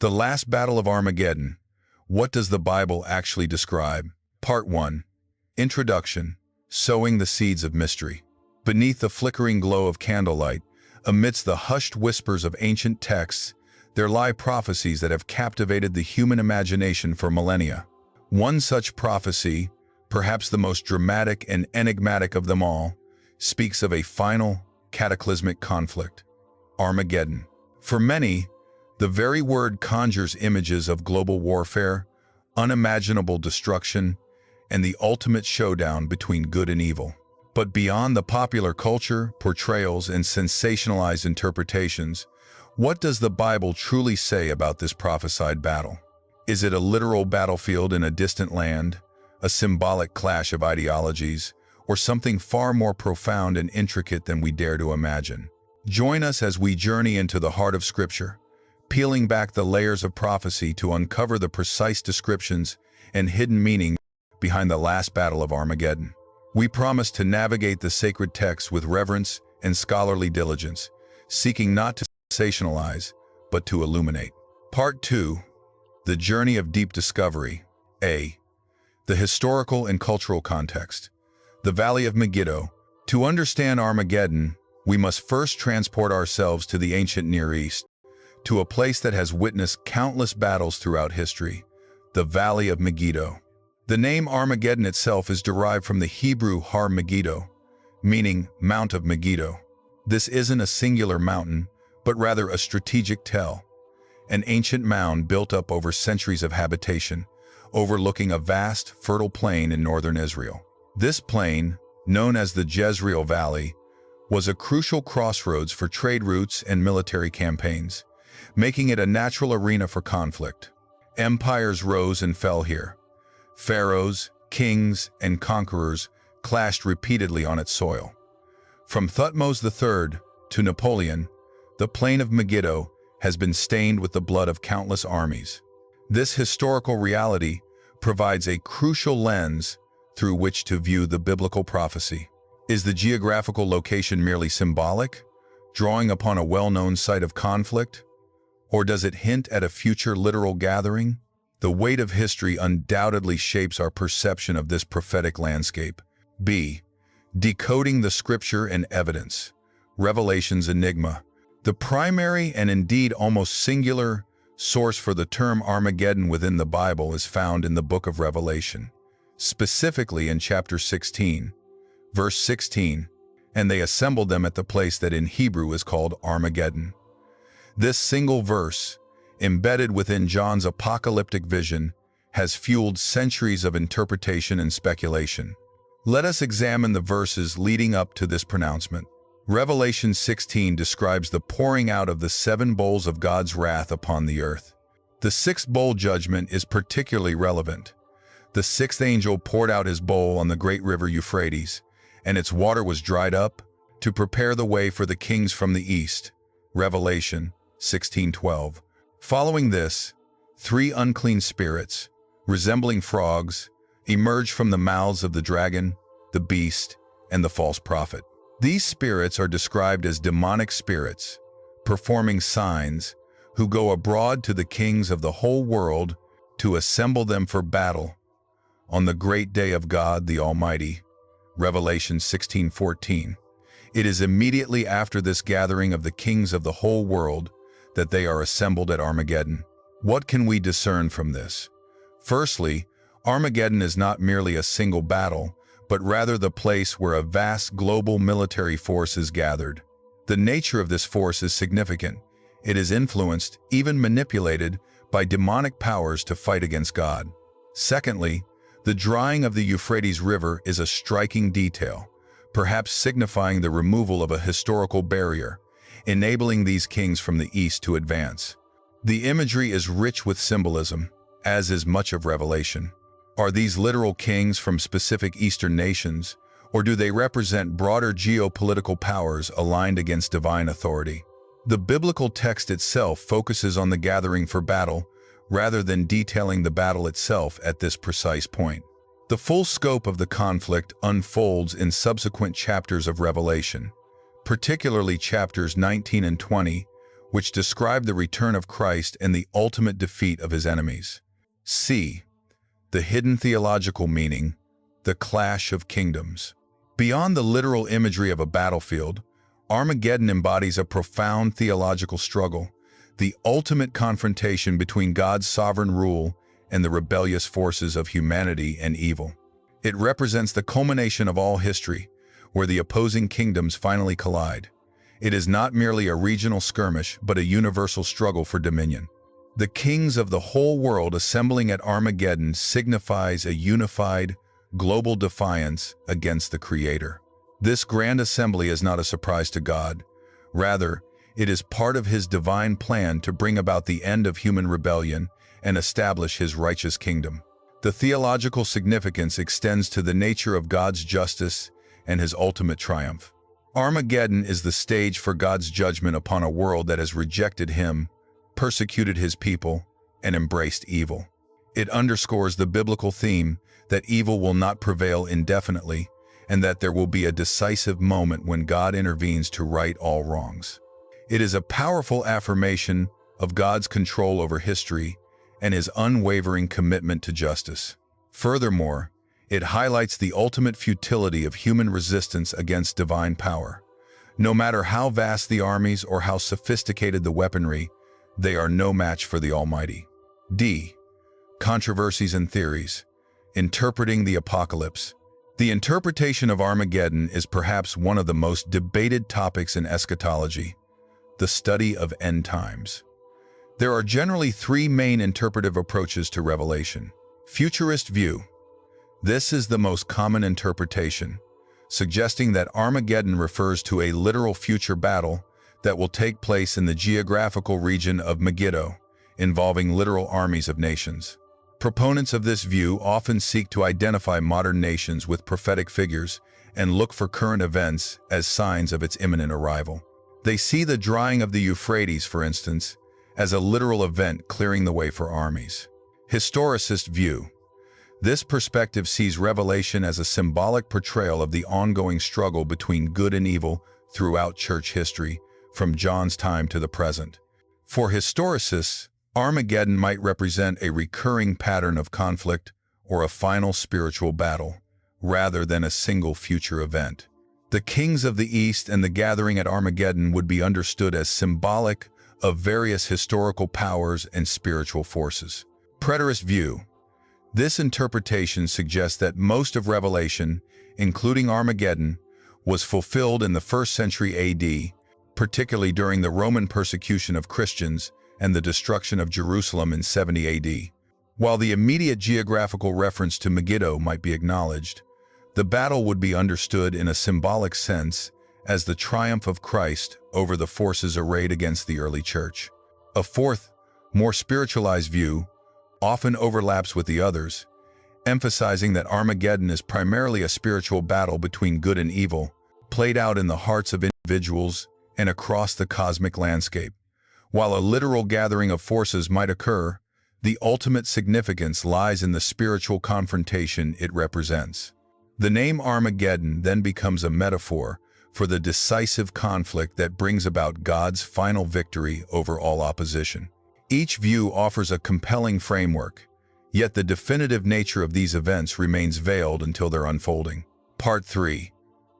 The Last Battle of Armageddon. What does the Bible actually describe? Part 1. Introduction. Sowing the Seeds of Mystery. Beneath the flickering glow of candlelight, amidst the hushed whispers of ancient texts, there lie prophecies that have captivated the human imagination for millennia. One such prophecy, perhaps the most dramatic and enigmatic of them all, speaks of a final, cataclysmic conflict, Armageddon. For many, the very word conjures images of global warfare, unimaginable destruction, and the ultimate showdown between good and evil. But beyond the popular culture, portrayals, and sensationalized interpretations, what does the Bible truly say about this prophesied battle? Is it a literal battlefield in a distant land, a symbolic clash of ideologies, or something far more profound and intricate than we dare to imagine? Join us as we journey into the heart of Scripture, peeling back the layers of prophecy to uncover the precise descriptions and hidden meaning behind the last battle of Armageddon. We promise to navigate the sacred text with reverence and scholarly diligence, seeking not to sensationalize, but to illuminate. Part 2. The Journey of Deep Discovery. A. The historical and cultural context. The Valley of Megiddo. To understand Armageddon, we must first transport ourselves to the ancient Near East, to a place that has witnessed countless battles throughout history, the Valley of Megiddo. The name Armageddon itself is derived from the Hebrew Har Megiddo, meaning Mount of Megiddo. This isn't a singular mountain, but rather a strategic tell, an ancient mound built up over centuries of habitation, overlooking a vast, fertile plain in northern Israel. This plain, known as the Jezreel Valley, was a crucial crossroads for trade routes and military campaigns, making it a natural arena for conflict. Empires rose and fell here. Pharaohs, kings, and conquerors clashed repeatedly on its soil. From Thutmose III to Napoleon, the plain of Megiddo has been stained with the blood of countless armies. This historical reality provides a crucial lens through which to view the biblical prophecy. Is the geographical location merely symbolic, drawing upon a well-known site of conflict? Or does it hint at a future literal gathering? The weight of history undoubtedly shapes our perception of this prophetic landscape. B. Decoding the Scripture and Evidence. Revelation's Enigma. The primary and indeed almost singular source for the term Armageddon within the Bible is found in the book of Revelation, specifically in chapter 16, verse 16, and they assembled them at the place that in Hebrew is called Armageddon. This single verse, embedded within John's apocalyptic vision, has fueled centuries of interpretation and speculation. Let us examine the verses leading up to this pronouncement. Revelation 16 describes the pouring out of the 7 bowls of God's wrath upon the earth. The 6th bowl judgment is particularly relevant. The 6th angel poured out his bowl on the great river Euphrates, and its water was dried up to prepare the way for the kings from the east. Revelation 16:12. Following this, 3 unclean spirits, resembling frogs, emerged from the mouths of the dragon, the beast, and the false prophet. These spirits are described as demonic spirits, performing signs, who go abroad to the kings of the whole world to assemble them for battle on the great day of God the Almighty. Revelation 16:14. It is immediately after this gathering of the kings of the whole world that they are assembled at Armageddon. What can we discern from this? Firstly, Armageddon is not merely a single battle, but rather the place where a vast global military force is gathered. The nature of this force is significant. It is influenced, even manipulated, by demonic powers to fight against God. Secondly, the drying of the Euphrates River is a striking detail, perhaps signifying the removal of a historical barrier, enabling these kings from the east to advance. The imagery is rich with symbolism, as is much of Revelation. Are these literal kings from specific Eastern nations, or do they represent broader geopolitical powers aligned against divine authority? The biblical text itself focuses on the gathering for battle, rather than detailing the battle itself at this precise point. The full scope of the conflict unfolds in subsequent chapters of Revelation, particularly chapters 19 and 20, which describe the return of Christ and the ultimate defeat of his enemies. C. The hidden theological meaning, the clash of kingdoms. Beyond the literal imagery of a battlefield, Armageddon embodies a profound theological struggle, the ultimate confrontation between God's sovereign rule and the rebellious forces of humanity and evil. It represents the culmination of all history, where the opposing kingdoms finally collide. It is not merely a regional skirmish, but a universal struggle for dominion. The kings of the whole world assembling at Armageddon signifies a unified, global defiance against the Creator. This grand assembly is not a surprise to God. Rather, it is part of his divine plan to bring about the end of human rebellion and establish his righteous kingdom. The theological significance extends to the nature of God's justice and his ultimate triumph. Armageddon is the stage for God's judgment upon a world that has rejected him, persecuted his people, and embraced evil. It underscores the biblical theme that evil will not prevail indefinitely, and that there will be a decisive moment when God intervenes to right all wrongs. It is a powerful affirmation of God's control over history and his unwavering commitment to justice. Furthermore, it highlights the ultimate futility of human resistance against divine power. No matter how vast the armies or how sophisticated the weaponry, they are no match for the Almighty. D. Controversies and theories. Interpreting the apocalypse. The interpretation of Armageddon is perhaps one of the most debated topics in eschatology, the study of end times. There are generally three main interpretive approaches to Revelation. Futurist view. This is the most common interpretation, suggesting that Armageddon refers to a literal future battle that will take place in the geographical region of Megiddo, involving literal armies of nations. Proponents of this view often seek to identify modern nations with prophetic figures and look for current events as signs of its imminent arrival. They see the drying of the Euphrates, for instance, as a literal event clearing the way for armies. Historicist view. This perspective sees Revelation as a symbolic portrayal of the ongoing struggle between good and evil throughout church history, from John's time to the present. For historicists, Armageddon might represent a recurring pattern of conflict or a final spiritual battle, rather than a single future event. The kings of the East and the gathering at Armageddon would be understood as symbolic of various historical powers and spiritual forces. Preterist view. This interpretation suggests that most of Revelation, including Armageddon, was fulfilled in the 1st century AD, particularly during the Roman persecution of Christians and the destruction of Jerusalem in 70 AD. While the immediate geographical reference to Megiddo might be acknowledged, the battle would be understood in a symbolic sense as the triumph of Christ over the forces arrayed against the early church. A fourth, more spiritualized view often overlaps with the others, emphasizing that Armageddon is primarily a spiritual battle between good and evil, played out in the hearts of individuals and across the cosmic landscape. While a literal gathering of forces might occur, the ultimate significance lies in the spiritual confrontation it represents. The name Armageddon then becomes a metaphor for the decisive conflict that brings about God's final victory over all opposition. Each view offers a compelling framework, yet the definitive nature of these events remains veiled until their unfolding. Part 3.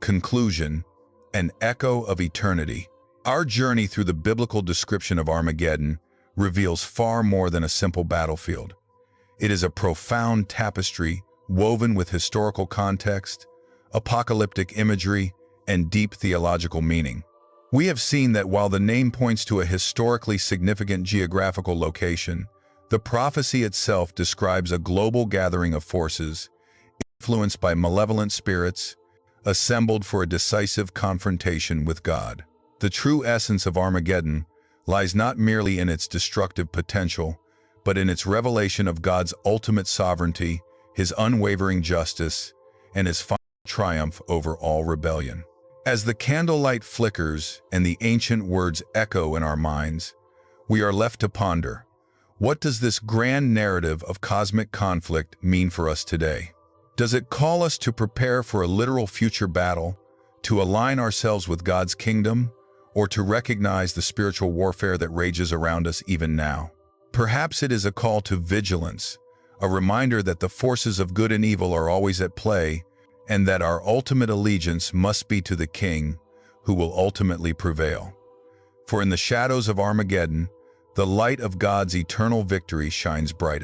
Conclusion. An echo of eternity. Our journey through the biblical description of Armageddon reveals far more than a simple battlefield. It is a profound tapestry woven with historical context, apocalyptic imagery, and deep theological meaning. We have seen that while the name points to a historically significant geographical location, the prophecy itself describes a global gathering of forces, influenced by malevolent spirits, assembled for a decisive confrontation with God. The true essence of Armageddon lies not merely in its destructive potential, but in its revelation of God's ultimate sovereignty, his unwavering justice, and his final triumph over all rebellion. As the candlelight flickers and the ancient words echo in our minds, we are left to ponder, what does this grand narrative of cosmic conflict mean for us today? Does it call us to prepare for a literal future battle, to align ourselves with God's kingdom, or to recognize the spiritual warfare that rages around us even now. Perhaps it is a call to vigilance, a reminder that the forces of good and evil are always at play, and that our ultimate allegiance must be to the King, who will ultimately prevail. For in the shadows of Armageddon, the light of God's eternal victory shines brightest.